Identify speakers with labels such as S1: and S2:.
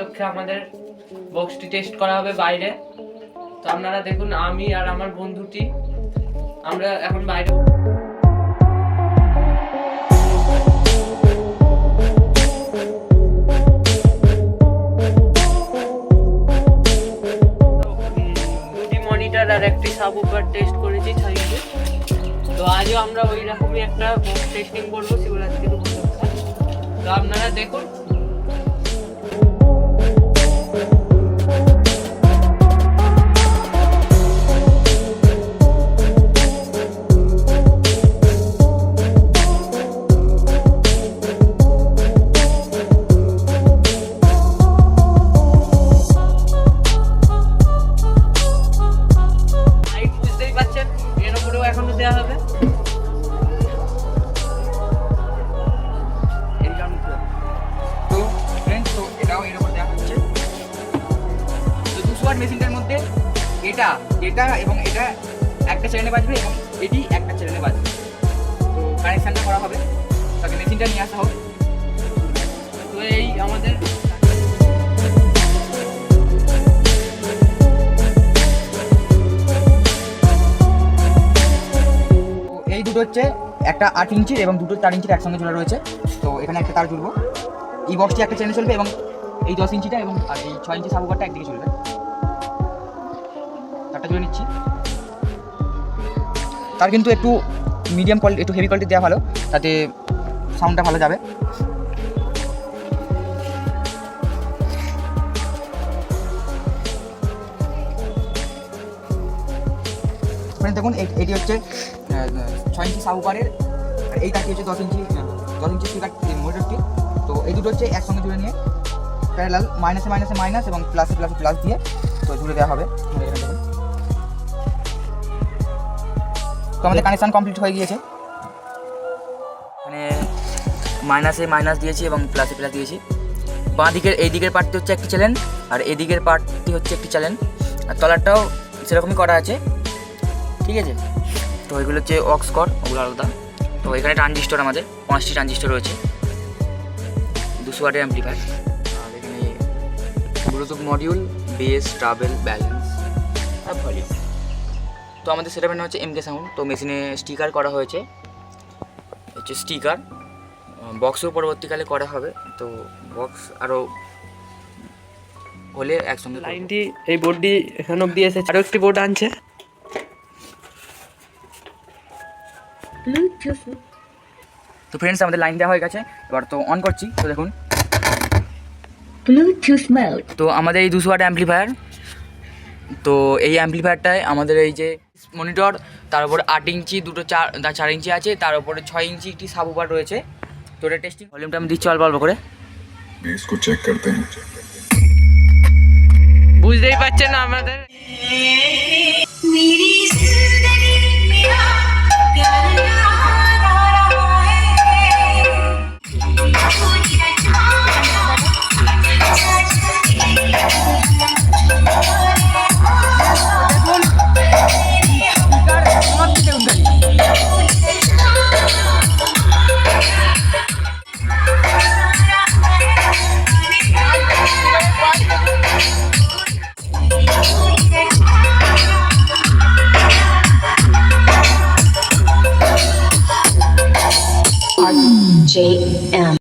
S1: উপলক্ষে আমাদের বক্সটি টেস্ট করা হবে বাইরে। তো আপনারা দেখুন, আমি আর আমার বন্ধুটি আমরা এখন বাইরে। মনিটর আর একটি সাবউফার টেস্ট করেছি 6 ইঞ্চি। তো আজও আমরা ওই রকমই একটা বক্স টেস্টিং করবো শিবরাত্রির উপলক্ষে। তো আপনারা দেখুন। বুঝতেই পারছেন, এর উপরেও এখনো দেওয়া হবে।
S2: মেশিনটার মধ্যে এটা এবং এটা একটা চ্যানেলে বাজবে এবং এটি একটা চ্যানেলে বাজবে। তো কানেকশানটা করা হবে, তাকে মেশিনটা নিয়ে আসা হবে।
S1: তো এই আমাদের
S2: এই দুটো হচ্ছে একটা 8 ইঞ্চির এবং দুটো 4 ইঞ্চির একসঙ্গে জোড়া রয়েছে। তো এখানে একটা তার জুড়বো। এই বক্সটি একটা চ্যানেলে চলবে এবং এই 10 ইঞ্চিটা এবং আর এই 6 ইঞ্চি সাবউফারটা একদিকে চলবে। তারটা জুড়ে নিচ্ছি। তার কিন্তু একটু মিডিয়াম কোয়ালিটি, একটু হেভি কোয়ালিটি দেওয়া ভালো, তাতে সাউন্ডটা ভালো যাবে। দেখুন এটি হচ্ছে 6 ইঞ্চি সাবউফারের, আর এই তারটি হচ্ছে 10 ইঞ্চি স্পিকার মনিটরটি। তো এই দুটো হচ্ছে একসঙ্গে জুড়ে নিয়ে প্যারালাল মাইনাসে মাইনাসে মাইনাস এবং প্লাসে প্লাসে প্লাস দিয়ে তো জুড়ে দেওয়া হবে। তো আমাদের কানেকশান কমপ্লিট হয়ে গিয়েছে। মানে মাইনাসে মাইনাস দিয়েছি এবং প্লাসে প্লাস দিয়েছি। বাঁ দিকের এই দিকের পার্টটি হচ্ছে একটি চ্যানেল আর এদিকের পার্টটি হচ্ছে একটি চ্যানেল, আর তলারটাও সেরকমই করা আছে, ঠিক আছে। তো এগুলো হচ্ছে অক্স কর, ওগুলো আলাদা। তো এখানে ট্রানজিস্টর আমাদের 5টি ট্রানজিস্টর রয়েছে, 200 ওয়াটের অ্যাম্পলিফায়ার। আর এখানে Bluetooth module, bass, treble, balance আর ভলিউম। তো আমাদের সেটা মানে হচ্ছে এমকে সাউন্ড। তো মেশিনে স্টিকার করা হয়েছে, হচ্ছে স্টিকার বক্সও পরবর্তীকালে করা হবে। তো বক্স আরও হলে একসঙ্গে
S1: লাইনটি এই বোর্ডটি এখানে অব্দি এসেছে, আরও একটি বোর্ড আনছে।
S2: তো ফ্রেন্ডস আমাদের লাইন দেওয়া হয়ে গেছে, এবার তো অন করছি। তো দেখুন তো আমাদের এই 200 ওয়াট অ্যাম্পলিফায়ার। তো এই অ্যাম্পলিফায়ারটায় আমাদের এই যে মনিটর, তার উপরে 8 ইঞ্চি, দুটো 4 ইঞ্চি আছে, তার উপরে 6 ইঞ্চি একটি সাবউফার রয়েছে। তো এটা টেস্টিং ভলিউমটা আমি দিচ্ছি অল্প অল্প করে।
S1: বুঝতেই পারছেন আমাদের
S3: JM